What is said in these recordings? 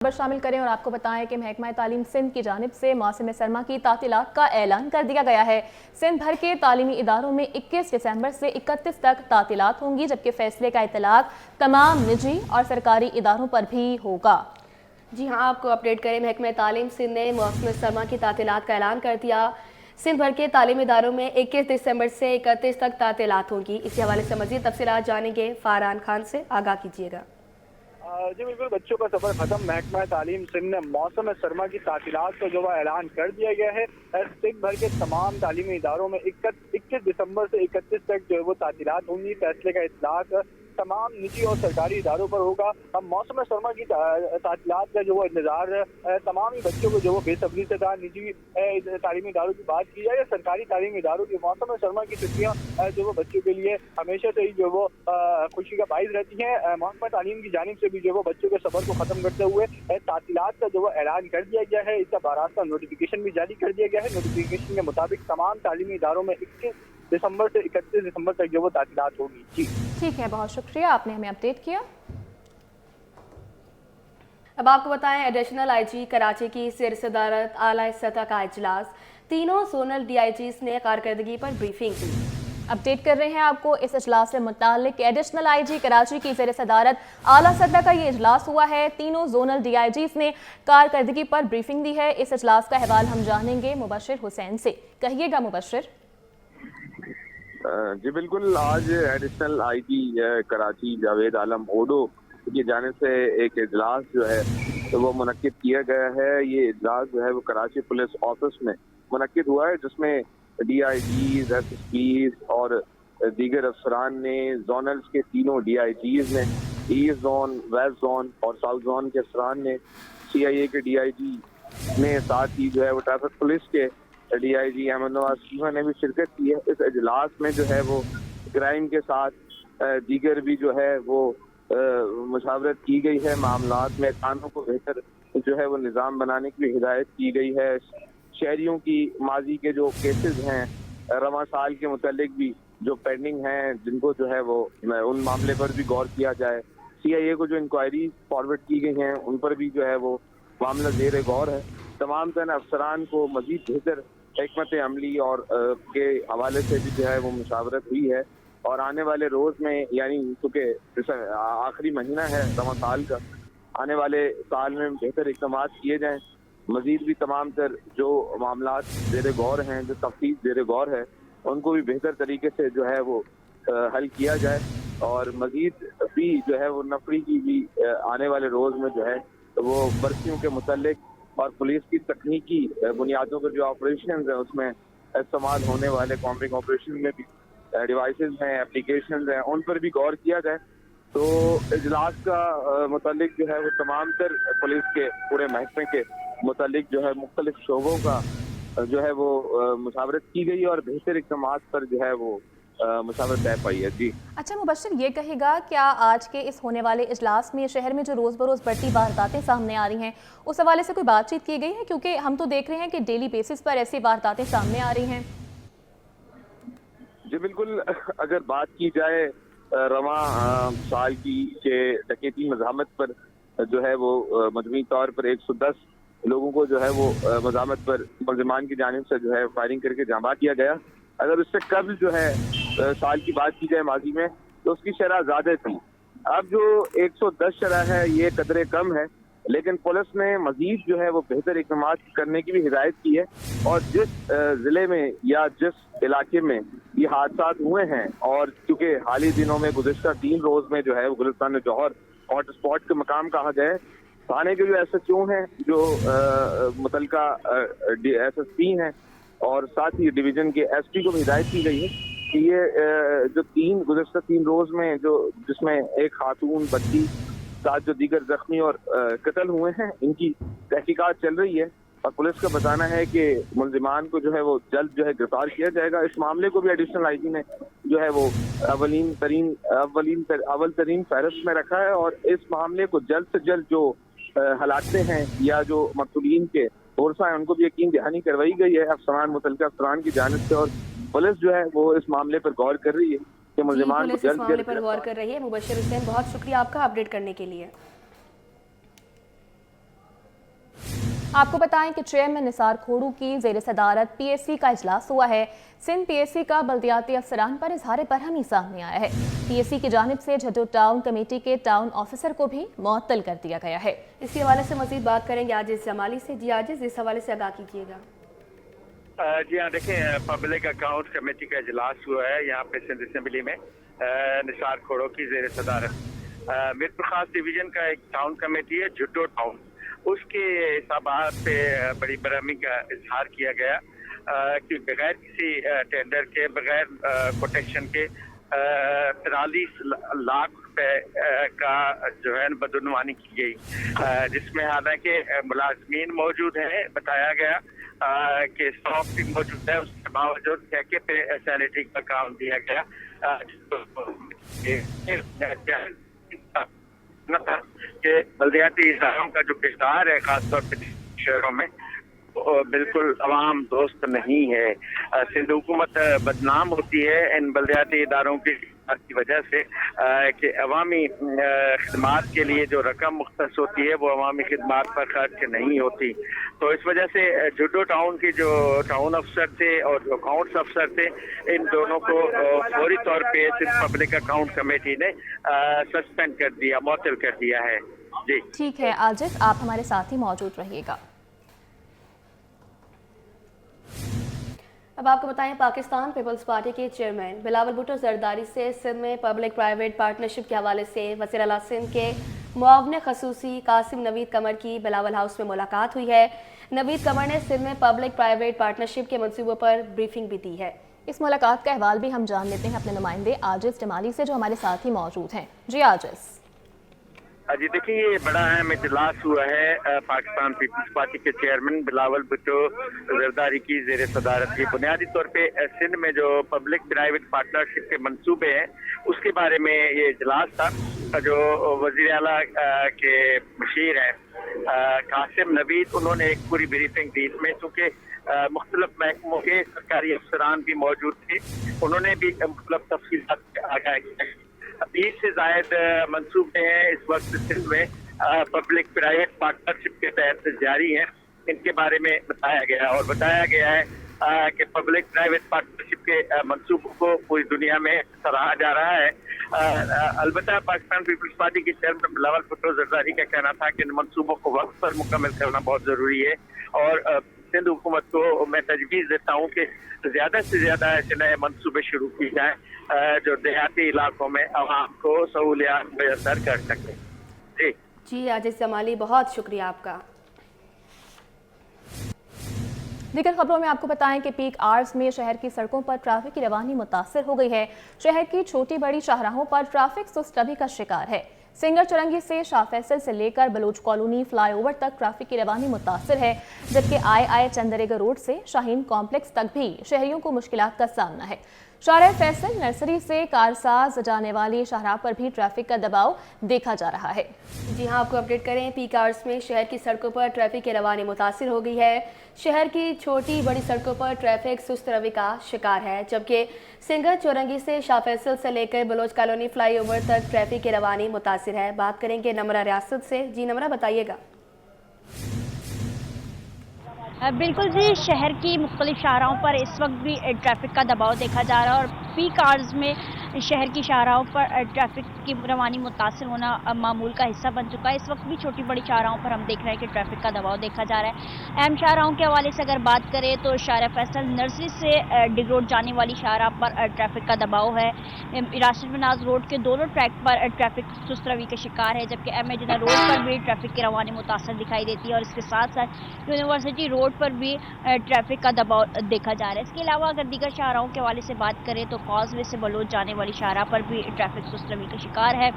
खबर शामिल करें और आपको बताएं कि महकमा तालीम सिंध की जानिब से मौसम सरमा की तातीलात का ऐलान कर दिया गया है। सिंध भर के तालीमी इदारों में 21 दिसंबर से 31 तक तातीलात होंगी, जबकि फैसले का इतलाक तमाम निजी और सरकारी इदारों पर भी होगा। जी हाँ, आपको अपडेट करें। महकमा तालीम सिंध ने मौसम सरमा की तातीलात का ऐलान कर दिया। सिंध भर के तालीमी इदारों में 21 दिसंबर से 31 तक तातीलात होंगी। इसी हवाले से मज़ीद तफसीलात जानेंगे फारहान खान से। आगाह कीजिएगा। जी बिल्कुल, बच्चों का सफर खत्म। महकमा तालीम सिंध ने मौसम सरमा की तातीलात का जो ऐलान कर दिया गया है। सिंध भर के तमाम तालीमी इदारों में 21 दिसंबर से 31 तक जो है वो तातीलात होंगी। फैसले का इतलाक तमाम निजी और सरकारी इदारों पर होगा। अब मौसम सरमा की तातीलात का जो वो इंतजार तमाम ही बच्चों को जो वो बेसब्री से था। निजी तालीमी इदारों की बात की जाए या सरकारी तालीमी इदारों की, मौसम सरमा की छुट्टियाँ जो वो बच्चों के लिए हमेशा से ही जो वो खुशी का बाइस रहती हैं। महकमा तालीम की जानिब से भी जो वो बच्चों के सफर को खत्म करते हुए तातीलात का जो वो ऐलान कर दिया गया है। इसका बारास्ता नोटिफिकेशन भी जारी कर दिया गया है। नोटिफिकेशन के मुताबिक तमाम तालीमी इदारों में 21 दिसंबर से 31 दिसंबर तक जो वो तातीलात होगी। जी ठीक है, बहुत शुक्रिया, आपने हमें अपडेट किया। अब आपको बताएं, एडिशनल आईजी कराची की सिर सदारत आला सतह का इजलास। तीनों जोनल DIGs ने कारकर्दगी पर ब्रीफिंग की। अपडेट कर रहे हैं आपको इस इजलास से मुतालिक। एडिशनल IG कराची की ज़ेर सदारत आला सतह का ये इजलास हुआ है। तीनों जोनल DIGs ने कारकर्दगी पर ब्रीफिंग दी है। इस इजलास का अहवाल हम जानेंगे मुबशिर हुसैन से। कहिएगा मुबशिर। जी बिल्कुल, आज एडिशनल IG कराची जावेद आलम ओडो की जानिब से एक इजलास जो है तो वो मुनक्किद किया गया है। ये इजलास जो है वो कराची पुलिस ऑफिस में मुनक्किद हुआ है, जिसमें DIGs, SSPs और दीगर अफसरान ने, जोनल्स के तीनों DIGs ने, ईस्ट जोन, वेस्ट जोन और साउथ जोन के अफसरान ने, CIA के DIG ने, साथ ही जो है वो ट्रैफिक पुलिस के DIG अहमद नवाज सीमा ने भी शिरकत की है। इस इजलास में जो है वो क्राइम के साथ दीगर भी जो है वो मुशावरत की गई है। मामलात में कानून को बेहतर जो है वो निज़ाम बनाने की भी हिदायत की गई है। शहरियों की माजी के जो केसेस हैं रवा साल के मुतालिक भी जो पेंडिंग हैं, जिनको जो है वो उन मामले पर भी गौर किया जाए। CIA को जो इंक्वायरी फॉरवर्ड की गई हैं उन पर भी जो है वो मामला ज़ेर गौर है। तमाम तन अफसरान को मजीद बेहतर हिकमत अमली और के हवाले से भी जो है वो मुशावरत हुई है। और आने वाले रोज़ में, यानी चूँकि आखिरी महीना है रवा साल का, आने वाले साल में बेहतर इक़दाम किए जाएँ। मजीद भी तमाम तर जो मामलात ज़ेर गौर हैं, जो तफ्तीश ज़ेर गौर है, उनको भी बेहतर तरीके से जो है वो हल किया जाए। और मजीद भी जो है वो नफरी की भी आने वाले रोज़ में जो है वो बर्सियों के मुतालिक और पुलिस की तकनीकी बुनियादों पर जो ऑपरेशन है उसमें इस्तेमाल होने वाले कॉम्बिंग ऑपरेशन में भी डिवाइसेस हैं, एप्लीकेशन हैं, उन पर भी गौर किया जाए। तो इजलास का मुतालिक जो है वो तमाम तर पुलिस के पूरे महकमे के मुतालिक जो है मुख्तलिफ शोबों का जो है वो मुशावरत की गई और बेहतर इक़दाम पर जो है वो मुशावरत तय पाई है। जी अच्छा मुबशिर, ये कहेगा क्या आज के इस होने वाले इजलास में शहर में जो रोज़ बरोज़ बढ़ती वारदातें सामने आ रही हैं उस हवाले से कोई बातचीत की गई है? क्योंकि हम तो देख रहे हैं कि डेली बेसिस पर ऐसी वारदातें सामने आ रही हैं। जी बिल्कुल, अगर बात की जाए रवा साल की के डकैती मज़ामत पर जो है वो मजमूई तौर पर 110 लोगों को जो है वो मज़ामत पर मुलज़िमान की जानिब से जो है फायरिंग करके जामा किया गया। अगर उससे कबल जो है साल की बात की जाए माजी में, तो उसकी शरह ज़्यादा थी। अब जो 110 शरह है ये कदरे कम है, लेकिन पुलिस ने मजीद जो है वो बेहतर इक़दाम करने की भी हिदायत की है। और जिस ज़िले में या जिस इलाके में ये हादसा हुए हैं, और क्योंकि हाल ही दिनों में गुज़िश्ता 3 रोज़ में जो है वो गुलिस्तान जौहर हॉट स्पॉट के मकाम कहा गया है। थाने के जो SHO हैं, जो मुतलका SSP हैं और साथ ही डिवीज़न के SP को भी हिदायत की गई है कि ये जो गुज़िश्ता 3 रोज़ में जिसमें एक खातून, बच्ची, साथ जो दीगर जख्मी और कत्ल हुए हैं, इनकी तहकीकात चल रही है। और पुलिस का बताना है कि मुलजिमान को जो है वो जल्द जो है गिरफ्तार किया जाएगा। इस मामले को भी एडिशनल IG ने जो है वो अव्वल तरीन फहरिस्त में रखा है। और इस मामले को जल्द से जल्द जो हलाकते हैं या जो मकतूलीन के फोर्सा है उनको भी यकीन दहानी करवाई गई है अफसरान, मुतल्लिका अफसरान की जानिब से। और पुलिस जो है वो इस मामले पर गौर कर रही है कि मुलजिमान को जल्द मामले पर गौर कर रही है। मुबशिर हुसैन, बहुत शुक्रिया आपका अपडेट करने के लिए। आपको बताएं कि चेयरमैन निसार खोड़ू की ज़ेर सदारत PSC का इजलास हुआ है। सिंध PSC का बल्दियाती अफसरान पर इजहार बरहमी सामने आया है। PSC की जानिब से झड्डो टाउन कमेटी के टाउन ऑफिसर को भी मुअत्तल कर दिया गया है। इसी हवाले से मजीद बात करेंगे आजिज़ जमाली से। जी आजिज़, इस हवाले से आगाह कीजिएगा। जी हाँ, देखें, पब्लिक अकाउंट कमेटी का इजलास हुआ है यहाँ पे सिंध असेंबली में निसार खोड़ो की ज़ेर सदारत। मीरपुर खास डिवीजन का एक टाउन कमेटी है झुड्डो टाउन, उसके हिसाबात पे बड़ी बरहमी का इजहार किया गया कि बगैर किसी टेंडर के, बगैर कोटेक्शन के 43 लाख रुपए का जो है बदनवानी की गई, जिसमें हालांकि मुलाजमीन मौजूद हैं। बताया गया कि स्टॉक भी मौजूद है, उसके बावजूद ठेके पे सैनिटरी का काम दिया गया। कि बल्दियाती इदारों का जो किरदार है खासतौर पर शहरों में, बिल्कुल अवाम दोस्त नहीं है। सिंध हुकूमत बदनाम होती है इन बल्दियाती इदारों की वजह से कि अवामी खिदमात के लिए जो रकम मुख्तस होती है वो अवामी खिदमात पर खर्च नहीं होती। तो इस वजह से झुड्डो टाउन के जो टाउन अफसर थे और जो अकाउंट्स अफसर थे, इन दोनों को फौरी तौर पे सिर्फ पब्लिक अकाउंट कमेटी ने सस्पेंड कर दिया, मुअत्तल कर दिया है। जी ठीक है आजिज़, आप हमारे साथ ही मौजूद रहिएगा। अब आपको बताएं, पाकिस्तान पीपल्स पार्टी के चेयरमैन बिलावल भुट्टो जरदारी से सिंध में पब्लिक प्राइवेट पार्टनरशिप के हवाले से वज़ीर आला सिंध के मुआवने खसूसी कासिम नवीद कमर की बिलावल हाउस में मुलाकात हुई है। नवीद कमर ने सिंध में पब्लिक प्राइवेट पार्टनरशिप के मंसूबों पर ब्रीफिंग भी दी है। इस मुलाकात का अहवाल भी हम जान लेते हैं अपने नुमाइंदे आजिज़ जमाली से, जो हमारे साथ ही मौजूद हैं। जी आजिज़। जी देखिए, ये बड़ा अहम इजलास हुआ है पाकिस्तान पीपल्स पार्टी के चेयरमैन बिलावल भुट्टो जरदारी की ज़ेर सदारत की। बुनियादी तौर पे सिंध में जो पब्लिक प्राइवेट पार्टनरशिप के मंसूबे हैं उसके बारे में ये इजलास था। जो वज़ीर आला के मशीर हैं कासिम नवीद, उन्होंने एक पूरी ब्रीफिंग दी। इसमें चूँकि मुख्तलिफ महकमों के सरकारी अफसरान भी मौजूद थे, उन्होंने भी मुख्तलिफ तफसीलात आगाह किया। 20 से जायद मंसूबे हैं इस वक्त सिंध में पब्लिक प्राइवेट पार्टनरशिप के तहत जारी हैं। इनके बारे में बताया गया और बताया गया है कि पब्लिक प्राइवेट पार्टनरशिप के मंसूबों को पूरी दुनिया में सराहा जा रहा है। अलबत्ता पाकिस्तान पीपल्स पार्टी के चेयरमैन बिलावल भुट्टो जरदारी का कहना था कि इन मंसूबों को वक्त पर मुकम्मल करना बहुत ज़रूरी है और सिंध हुकूमत को मैं तजवीज़ देता हूँ कि ज़्यादा से ज़्यादा ऐसे नए मंसूबे शुरू की जाएँ जो देहाती इलाकों में आवाम को सहूलियात मैसर कर सके। जी आजिज़ जमाली, बहुत शुक्रिया आपका। दीगर खबरों में आपको बताएं कि पीक आवर्स में शहर की सड़कों पर ट्रैफिक की रवानी मुतासर हो गई है। शहर की छोटी बड़ी शाहराहों पर ट्रैफिक सुस्त रवि का शिकार है। सिंगर चुरंगी से शाह फैसल से लेकर बलूच कॉलोनी फ्लाईओवर तक ट्रैफिक की रवानी मुतासर है, जबकि आए चंदरेगा रोड से शाहीन कॉम्प्लेक्स तक भी शहरियों को मुश्किलात का सामना है। शाहराह फैसल नर्सरी से कारसाज जाने वाली शाहराह पर भी ट्रैफिक का दबाव देखा जा रहा है। जी हाँ, आपको अपडेट करें, पीक आवर्स में शहर की सड़कों पर ट्रैफिक की रवानी मुतासिर हो गई है। शहर की छोटी बड़ी सड़कों पर ट्रैफिक सुस्त रवि का शिकार है, जबकि सिंगर चौरंगी से शाह फैसल से लेकर बलोच कॉलोनी फ्लाईओवर तक ट्रैफिक की रवानी मुतासिर है। बात करेंगे नमरा रियासत से। जी नमरा, बताइएगा। बिल्कुल जी, शहर की मुख्तलिफ शाहराहों पर इस वक्त भी ट्रैफिक का दबाव देखा जा रहा है और पीक आवर्स में शहर की शाहराहों पर ट्रैफिक की रवानी मुतासिर होना मामूल का हिस्सा बन चुका है। इस वक्त भी छोटी बड़ी शाहराहों पर हम देख रहे हैं कि ट्रैफिक का दबाव देखा जा रहा है। अहम शाहराहों के हवाले से अगर बात करें तो शाहराह फैसल नर्सरी से डिग रोड जाने वाली शाहराह पर ट्रैफिक का दबाव है। राशिद बनाज रोड के दोनों ट्रैक पर ट्रैफिक सुस्त रवि का शिकार है, जबकि एम ए जिन्ना रोड पर भी ट्रैफिक की रवानी मुतासर दिखाई देती है और इसके साथ साथ यूनिवर्सिटी रोड पर भी ट्रैफिक का दबाव देखा जा रहा है। इसके अलावा अगर दीगर शाहराहों के हवाले से बात करें तो कॉजवे से बलोच जाने वाली शाहराह पर भी ट्रैफिक सुस्त रवि का शिकार है।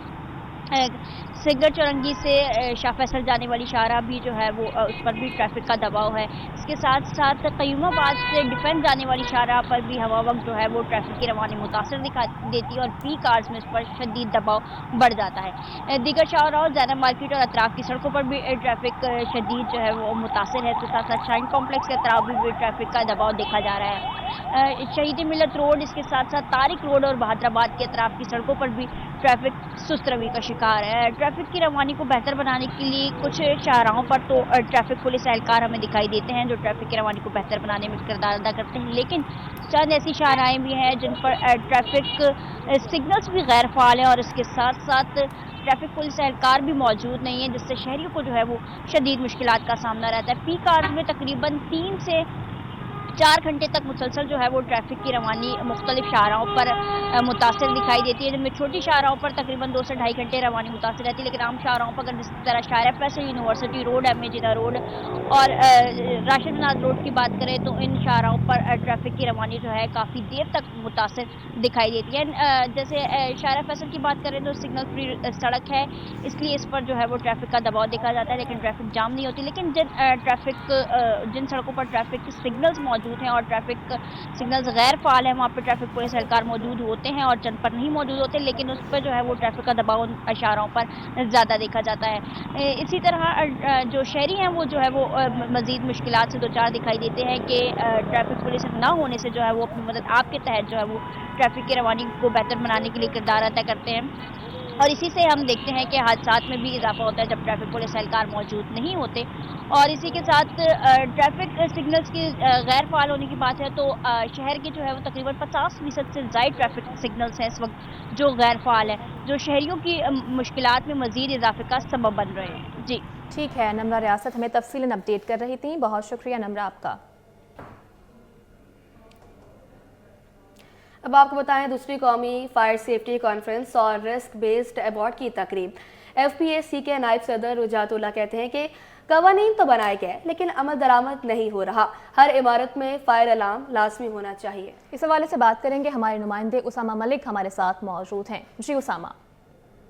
सिंगर चौरंगी से शाह फैसल जाने वाली शाहराह भी जो है वो उस पर भी ट्रैफिक का दबाव है। इसके साथ साथ कयूमाबाद से डिफेंस जाने वाली शाहराह पर भी हवा वक्त जो है वो ट्रैफिक की रवानी मुतासर दिखा देती है और पीक आवर्स में इस पर शदीद दबाव बढ़ जाता है। दीगर शाहराह जैनब मार्केट और अतराफ की सड़कों पर भी ट्रैफिक शदीद जो है वो मुतासर है। इसके साथ साथ शाइन कॉम्प्लेक्स के अतराफ भी ट्रैफिक का दबाव देखा जा रहा है। शहीद मिलत रोड, इसके साथ साथ तारिक रोड और बहादराबाद के अतराफ की सड़कों पर भी ट्रैफिक सुस्त रवि का शिकार है। ट्रैफिक की रवानी को बेहतर बनाने के लिए कुछ शाहराहों पर तो ट्रैफिक पुलिस एहलकार हमें दिखाई देते हैं जो ट्रैफिक की रवानी को बेहतर बनाने में किरदार अदा करते हैं, लेकिन चंद ऐसी शाहराहें भी हैं जिन पर ट्रैफिक सिग्नल्स भी गैर फाल हैं और इसके साथ साथ ट्रैफिक पुलिस एहलकार भी मौजूद नहीं है, जिससे शहरियों को जो है वो शदीद मुश्किलात का सामना रहता है। पीक आवर्स में तकरीबन 3 से 4 घंटे तक मुसलसल जो है वो ट्रैफिक की रवानी मुख्तलिफ शाहराहों पर मुतासिर दिखाई देती है, जिनमें छोटी शाहराहों पर तकरीबन 2 से ढाई घंटे रवानी मुतासिर रहती है, लेकिन आम शाहराहों पर अगर जिस तरह Shahrah Faisal university road, M A Jinnah road और राशिद नाज रोड की बात करें तो इन शाहराहों पर ट्रैफिक की रवानी जो है काफ़ी देर तक मुतासिर दिखाई देती है। जैसे शाहरा फैसल की बात करें तो सिग्नल फ्री सड़क है, इसलिए इस पर जो है वो ट्रैफिक का दबाव देखा जाता है, लेकिन ट्रैफिक जाम नहीं होती। लेकिन जिन सड़कों पर ट्रैफिक सिग्नल्स मौजूद हैं और ट्रैफिक सिग्नल्स गैर फाल है, वहाँ पर ट्रैफिक पुलिस एहलकार मौजूद होते हैं और जिन पर नहीं मौजूद होते, लेकिन उस पर जो है वो ट्रैफिक का दबाव शाहराहों पर ज़्यादा देखा जाता है। इसी तरह जो शहरी हैं वो जो है वो मज़ीद मुश्किलात से दो चार दिखाई देते हैं कि ट्रैफिक पुलिस ना होने से जो है वो अपनी मदद आपके तहत जो है वो ट्रैफिक की रवानी को बेहतर बनाने के लिए किरदार अदा करते हैं, और इसी से हम देखते हैं कि हादसात में भी इजाफा होता है जब ट्रैफिक पुलिस एहलकार मौजूद नहीं होते। और इसी के साथ ट्रैफिक सिग्नल्स की गैर फाल होने की बात है तो शहर के जो है वो तकरीबन 50% से ज़ायद ट्रैफिक सिग्नल्स हैं इस वक्त जो गैर फाल है, जो शहरियों की मुश्किलात में मज़ीद इजाफे का सबब बन रहे हैं। जी ठीक है, नम्रा रियासत हमें तफसीलन अपडेट कर रही थी, बहुत शुक्रिया नम्रा आपका। अब आपको बताएं दूसरी कौमी फायर सेफ्टी कॉन्फ्रेंस और रिस्क बेस्ड अवार्ड की तकरीब। FPAC के नायब सदर रुजातुल्लाह कहते हैं कि कवानीन तो बनाए गए लेकिन अमल दरामद नहीं हो रहा, हर इमारत में फायर अलार्म लाजमी होना चाहिए। इस हवाले से बात करेंगे, हमारे नुमाइंदे उसामा मलिक हमारे साथ मौजूद हैं। जी उसामा।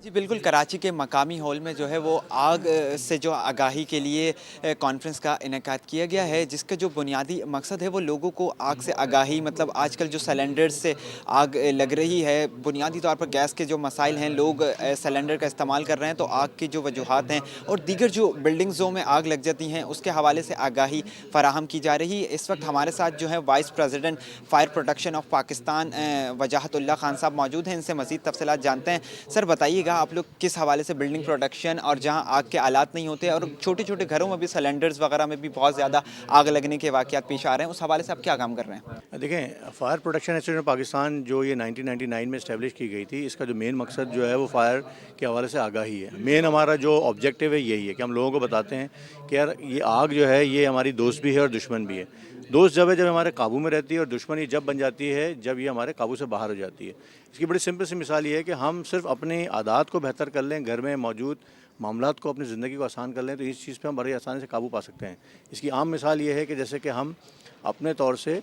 जी बिल्कुल, कराची के मकामी हॉल में जो है वो आग से जो आगाही के लिए कॉन्फ्रेंस का इनेकाद किया गया है, जिसका जो बुनियादी मकसद है वो लोगों को आग से आगाही, मतलब आजकल जो सिलेंडर्स से आग लग रही है, बुनियादी तौर पर गैस के जो मसाइल हैं, लोग सिलेंडर का इस्तेमाल कर रहे हैं तो आग की जो वजूहात हैं और दीगर जो बिल्डिंग्सों में आग लग जाती हैं उसके हवाले से आगाही फराहम की जा रही है। इस वक्त हमारे साथ जो है vice president fire protection of Pakistan Wajahatullah Khan साहब मौजूद हैं, इनसे मज़ीद तफसीलात जानते हैं। सर बताइएगा आप लोग किस हवाले से बिल्डिंग प्रोटेक्शन और जहां आग के आलात नहीं होते और छोटे छोटे घरों में भी सिलेंडर्स वगैरह में भी बहुत ज़्यादा आग लगने के वाक़यात पेश आ रहे हैं, उस हवाले से आप क्या काम कर रहे हैं? देखें, fire protection institute of Pakistan जो ये 1999 में इस्टेब्लिश की गई थी, इसका जो मेन मकसद जो है वो फायर के हवाले से आगाही है। मेन हमारा जो ऑब्जेक्टिव है यही है कि हम लोगों को बताते हैं कि यार ये आग जो है ये हमारी दोस्त भी है और दुश्मन भी है। दोस्त जब हमारे काबू में रहती है और दुश्मनी जब बन जाती है जब ये हमारे काबू से बाहर हो जाती है। इसकी बड़ी सिंपल सी मिसाल ये है कि हम सिर्फ अपनी आदत को बेहतर कर लें, घर में मौजूद मामलात को, अपनी ज़िंदगी को आसान कर लें तो इस चीज़ पे हम बड़ी आसानी से काबू पा सकते हैं। इसकी आम मिसाल ये है कि जैसे कि हम अपने तौर से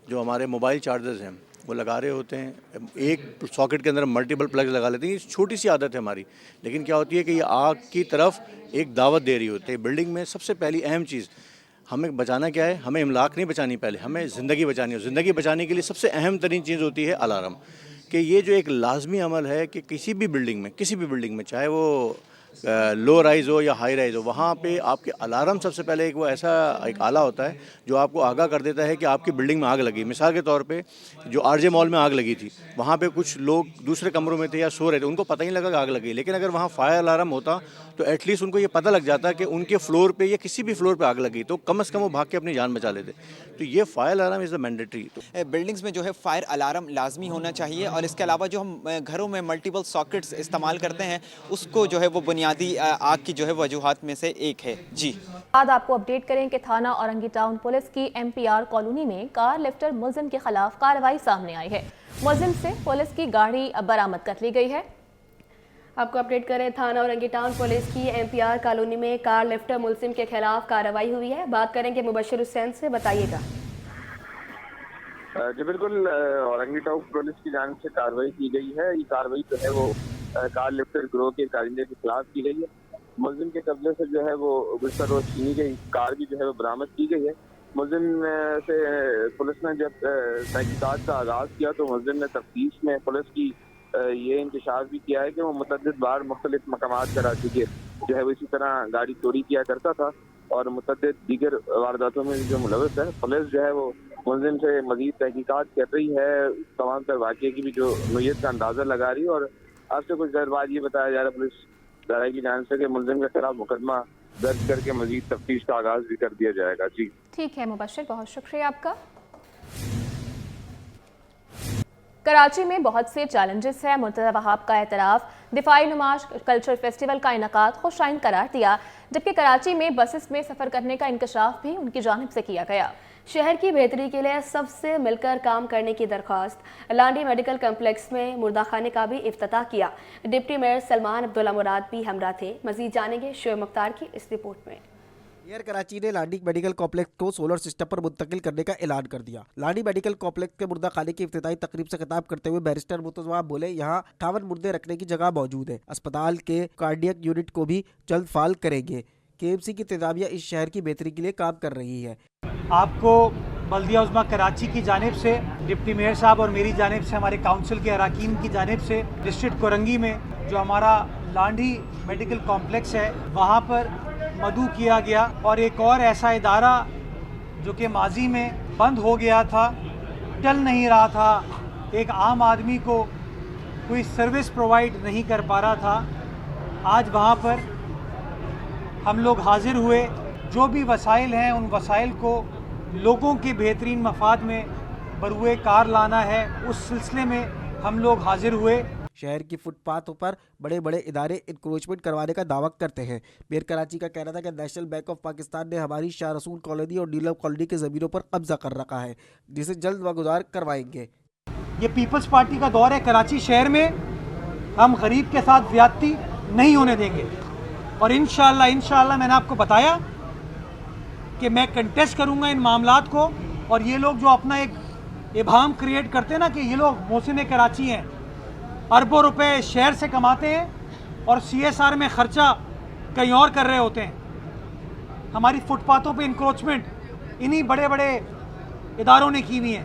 जो हमारे मोबाइल चार्जर्स हैं वो लगा रहे होते हैं, एक सॉकेट के अंदर मल्टीपल प्लग लगा लेते हैं। ये छोटी सी आदत है हमारी, लेकिन क्या होती है कि ये आग की तरफ एक दावत दे रही होती है। बिल्डिंग में सबसे पहली अहम चीज़ हमें बचाना क्या है, हमें इमलाक नहीं बचानी, पहले हमें ज़िंदगी बचानी है। ज़िंदगी बचाने के लिए सबसे अहम तरीन चीज़ होती है अलार्म, कि ये जो एक लाजमी अमल है कि किसी भी बिल्डिंग में चाहे वो लो राइज़ हो या हाई राइज़ हो, वहाँ पे आपके अलार्म सबसे पहले एक वो ऐसा एक आला होता है जो आपको आगाह कर देता है कि आपकी बिल्डिंग में आग लगी। मिसाल के तौर पे जो RJ मॉल में आग लगी थी, वहाँ पे कुछ लोग दूसरे कमरों में थे या सो रहे थे, उनको पता ही लगा कि आग लगी, लेकिन अगर वहाँ फायर अलार्म होता तो एटलीस्ट उनको ये पता लग जाता कि उनके फ्लोर पे या किसी भी फ्लोर पे आग लगी, तो कम से कम वो भाग के अपनी जान बचा लेते। तो ये fire alarm is the mandatory. Buildings में जो है फायर अलार्म लाजमी होना चाहिए और इसके अलावा जो हम घरों में मल्टीपल सॉकेट्स इस्तेमाल करते हैं उसको जो है वो बुनियादी आग की जो है वजूहात में से एक है। जी बाद आपको अपडेट करें कि थाना औरंगी टाउन पुलिस की MPR कॉलोनी में कार लिफ्टर मुलजिम के खिलाफ कार्रवाई सामने आई है। मुलजिम से पुलिस की गाड़ी बरामद कर ली गई है। आपको अपडेट करें, थाना औरंगी टाउन पुलिस की MPR कॉलोनी में कार लिफ्टर मुलजिम के खिलाफ कार्रवाई हुई है। बात करेंगे मुबशिर हुसैन से, बताइएगा। जी बिल्कुल, औरंगी टाउन पुलिस की जानिब से कार्रवाई की गई है। ये कार्रवाई जो है वो कार लिफ्टर गिरोह के कारिंदे के खिलाफ की गई है। मुलजिम के कब्जे से जो है वो गुज़श्ता रोज छीनी गई कार भी जो है वो बरामद की गई है। मुलजिम से पुलिस ने जब तहकीकात का आगाज़ किया तो मुलजिम ने तफ्तीश में पुलिस की ये इंकशाफ भी किया है कि वो मुतअद्दिद बार मुख्तलिफ मकामात कराची के जो है वो इसी तरह गाड़ी चोरी किया करता था और मुतअद्दिद दीगर वारदातों में जो मुलव्वस है। पुलिस जो है वो मुलजिम से मज़ीद तहकीकात कर रही है, तमाम तर वाक़े की भी जो नोयत का अंदाज़ा लगा रही है और آپ سے کچھ دیر بعد یہ بتایا جا رہا ہے پولیس ادارے کی جانب سے کہ ملزم کے خلاف مقدمہ درج کر کے مزید تفتیش کا آغاز بھی کر دیا جائے گا. جی ٹھیک ہے مبشر، بہت شکریہ آپ کا. کراچی میں بہت سے چیلنجز ہیں. مرتضی وہاب کا اعتراف، دفاعی نمائش کلچر فیسٹیول کا انعقاد خوش آئند قرار دیا، جبکہ کراچی میں بسز میں سفر کرنے کا انکشاف بھی ان کی جانب سے کیا گیا. شہر کی بہتری کے لیے سب سے مل کر کام کرنے کی درخواست. لانڈی میڈیکل کمپلیکس میں مردہ خانے کا بھی افتتاح کیا. ڈپٹی میئر سلمان عبداللہ مراد بھی ہمراہ تھے. مزید جانیں گے شعیب مختار کی اس رپورٹ میں. میئر کراچی نے لانڈی میڈیکل کمپلیکس کو سولر سسٹم پر منتقل کرنے کا اعلان کر دیا. لانڈی میڈیکل کمپلیکس کے مردہ خانے کی افتتاحی تقریب سے خطاب کرتے ہوئے بیرسٹر مرتضی وہاب بولے یہاں 58 مردے رکھنے کی جگہ موجود ہے. اسپتال کے کارڈیک یونٹ کو بھی جلد فعال کریں گے. KMC کی انتظامیہ اس شہر کی بہتری کے لیے کام کر رہی ہے. آپ کو بلدیہ عظمیٰ کراچی کی جانب سے، ڈپٹی میئر صاحب اور میری جانب سے، ہمارے کونسل کے اراکین کی جانب سے ڈسٹرکٹ کورنگی میں جو ہمارا لانڈی میڈیکل کمپلیکس ہے وہاں پر مدعو کیا گیا، اور ایک اور ایسا ادارہ جو کہ ماضی میں بند ہو گیا تھا، چل نہیں رہا تھا، ایک عام آدمی کو کوئی سروس پرووائڈ نہیں کر پا رہا تھا، آج وہاں پر ہم لوگ حاضر ہوئے. جو بھی وسائل ہیں ان وسائل کو لوگوں کے بہترین مفاد میں بروئے کار لانا ہے، اس سلسلے میں ہم لوگ حاضر ہوئے. شہر کی فٹ پاتھوں پر بڑے بڑے ادارے انکروچمنٹ کروانے کا دعویٰ کرتے ہیں. میئر کراچی کا کہنا تھا کہ نیشنل بینک آف پاکستان نے ہماری شاہ رسول کالونی اور نیلم کالونی کے زمینوں پر قبضہ کر رکھا ہے، جسے جلد وگزار کروائیں گے. یہ پیپلز پارٹی کا دور ہے. کراچی شہر میں ہم غریب کے ساتھ زیادتی نہیں ہونے دیں گے، اور انشاءاللہ میں نے آپ کو بتایا کہ میں کنٹیسٹ کروں گا ان معاملات کو. اور یہ لوگ جو اپنا ایک ابہام کریٹ کرتے ہیں نا کہ یہ لوگ محسن کراچی ہیں، اربوں روپے شہر سے کماتے ہیں اور CSR میں خرچہ کہیں اور کر رہے ہوتے ہیں. ہماری فٹ پاتھوں پہ انکروچمنٹ انہی بڑے بڑے اداروں نے کی ہوئی ہیں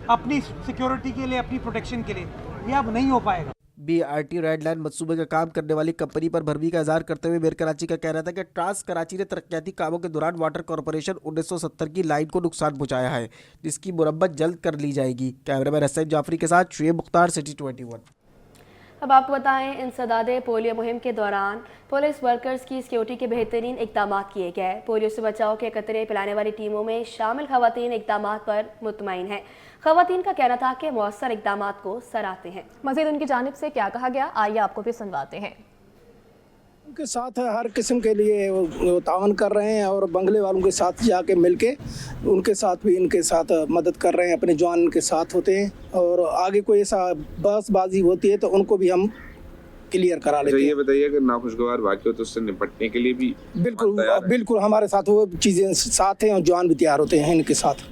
اپنی سیکیورٹی کے لیے، اپنی پروٹیکشن کے لیے. یہ اب نہیں ہو پائے گا. BRT ریڈ لائن منصوبے کا کام کرنے والی کمپنی پر بھرمی کا اظہار کرتے ہوئے میئر کراچی کا کہنا تھا کہ ٹرانس کراچی نے ترقیاتی کاموں کے دوران واٹر کارپوریشن 1970 کی لائن کو نقصان پہنچایا ہے، جس کی مرمت جلد کر لی جائے گی. کیمرہ مین حسین جعفری کے ساتھ شعیب مختار، سٹی 21. اب آپ کو بتائیں انسداد پولیو مہم کے دوران پولیس ورکرز کی سیکیورٹی کے بہترین اقدامات کیے گئے. پولیو سے بچاؤ کے قطرے پلانے والی ٹیموں میں شامل خواتین اقدامات پر مطمئن ہیں. خواتین کا کہنا تھا کہ مؤثر اقدامات کو سراہتے ہیں. مزید ان کی جانب سے کیا کہا گیا، آئیے آپ کو بھی سنواتے ہیں. ان کے ساتھ ہر قسم کے لیے وہ تعاون کر رہے ہیں، اور بنگلے والوں کے ساتھ جا کے مل کے ان کے ساتھ بھی ان کے ساتھ مدد کر رہے ہیں. اپنے جوان ان کے ساتھ ہوتے ہیں، اور آگے کوئی ایسا بحث بازی ہوتی ہے تو ان کو بھی ہم کلیئر کرا لیتے ہیں. یہ بتائیے کہ ناخوشگوار واقع تو اس سے نپٹنے کے لیے بھی بالکل ہمارے ساتھ وہ چیزیں ساتھ ہیں، اور جوان بھی تیار ہوتے ہیں ان کے ساتھ.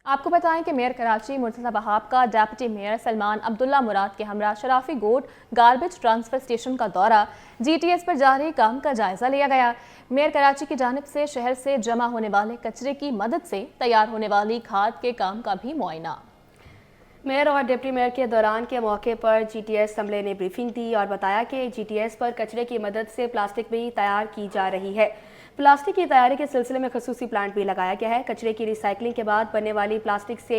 آپ کو بتائیں کہ میئر کراچی مرتضی وہاب کا ڈیپٹی میئر سلمان عبداللہ مراد کے ہمراہ شرافی گوٹ گاربیج ٹرانسفر اسٹیشن کا دورہ، GTS پر جاری کام کا جائزہ لیا گیا. میئر کراچی کی جانب سے شہر سے جمع ہونے والے کچرے کی مدد سے تیار ہونے والی کھاد کے کام کا بھی معائنہ. میئر اور ڈپٹی میئر کے دوران کے موقع پر GTS عملے نے بریفنگ دی اور بتایا کہ GTS پر کچرے کی مدد سے پلاسٹک بھی تیار کی جا رہی ہے. پلاسٹک کی تیاری کے سلسلے میں خصوصی پلانٹ بھی لگایا گیا ہے. کچرے کی ریسائکلنگ کے بعد بننے والی پلاسٹک سے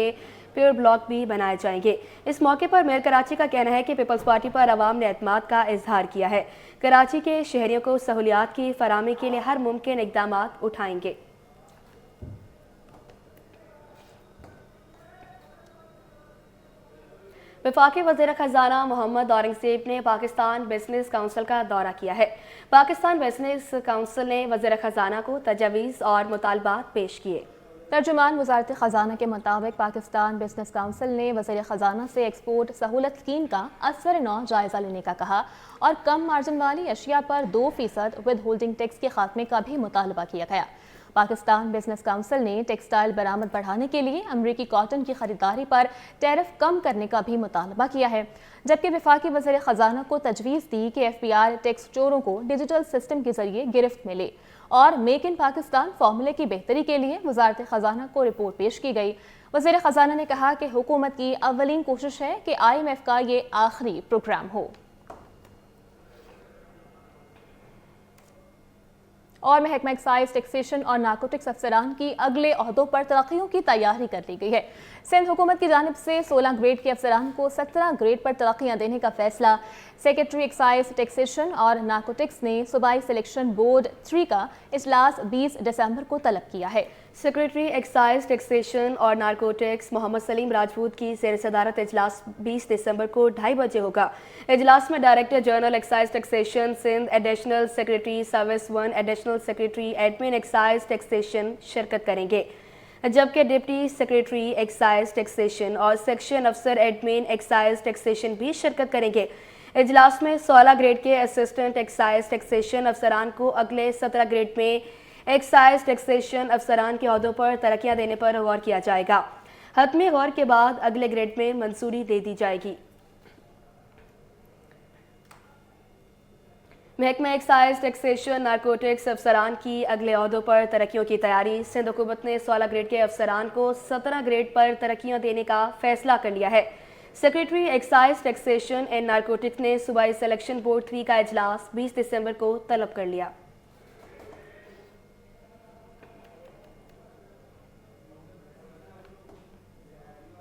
پیور بلاک بھی بنائے جائیں گے. اس موقع پر میئر کراچی کا کہنا ہے کہ پیپلز پارٹی پر عوام نے اعتماد کا اظہار کیا ہے. کراچی کے شہریوں کو سہولیات کی فراہمی کے لیے ہر ممکن اقدامات اٹھائیں گے. وفاقی وزیر خزانہ محمد اورنگزیب نے پاکستان بزنس کونسل کا دورہ کیا ہے. پاکستان بزنس کونسل نے وزیر خزانہ کو تجاویز اور مطالبات پیش کیے. ترجمان وزارت خزانہ کے مطابق پاکستان بزنس کونسل نے وزیر خزانہ سے ایکسپورٹ سہولت اسکیم کا اثر نو جائزہ لینے کا کہا اور کم مارجن والی اشیاء پر 2% ود ہولڈنگ ٹیکس کے خاتمے کا بھی مطالبہ کیا گیا. پاکستان بزنس کونسل نے ٹیکسٹائل برآمد بڑھانے کے لیے امریکی کاٹن کی خریداری پر ٹیرف کم کرنے کا بھی مطالبہ کیا ہے، جبکہ وفاقی وزیر خزانہ کو تجویز دی کہ FBR ٹیکس چوروں کو ڈیجیٹل سسٹم کے ذریعے گرفت میں لے، اور میک ان پاکستان فارمولے کی بہتری کے لیے وزارت خزانہ کو رپورٹ پیش کی گئی. وزیر خزانہ نے کہا کہ حکومت کی اولین کوشش ہے کہ IMF کا یہ آخری پروگرام ہو. और महकमा एक्साइज टैक्सेशन और नारकोटिक्स अफसरान की अगले ओहदों पर तरक्कियों की तैयारी कर ली गई है। सिंध हुकूमत की जानिब से 16 ग्रेड के अफसरान को 17 ग्रेड पर तरक्कियां देने का फैसला सेक्रेटरी एक्साइज टैक्सेशन और नारकोटिक्स ने सूबाई सिलेक्शन बोर्ड 3 का इजलास 20 दिसंबर को तलब किया है। सेक्रेटरी एक्साइज टैक्सेशन और नारकोटिक्स मोहम्मद सलीम राजपूत की ज़ेर सदारत इजलास 20 दिसंबर को 2:30 बजे होगा। इजलास में director general excise taxation Sindh, additional secretary service 1, additional secretary admin excise taxation शिरकत करेंगे, जबकि डिप्टी सेक्रेटरी एक्साइज टैक्सेशन और सेक्शन अफसर एडमिन एक्साइज टैक्सेशन भी शिरकत करेंगे। इजलास में 16 ग्रेड के असिस्टेंट एक्साइज टैक्सेशन अफसरान को अगले 17 ग्रेड में एक्साइज टैक्सेशन अफसरान के ओहदों पर तरक्कियां देने पर गौर किया जाएगा। हतमी गौर के बाद अगले ग्रेड में मंजूरी दे दी जाएगी। महकमा एक्साइज टैक्सेशन नारकोटिक्स अफसरान की अगले ओहदों पर तरक्कियों की तैयारी। सिंध हुकूमत ने 16 ग्रेड के अफसरान को 17 ग्रेड पर तरक्कियां देने का फैसला कर लिया है। Secretary excise taxation and narcotics ने सूबाई सिलेक्शन बोर्ड 3 का इजलास 20 दिसंबर को तलब कर लिया।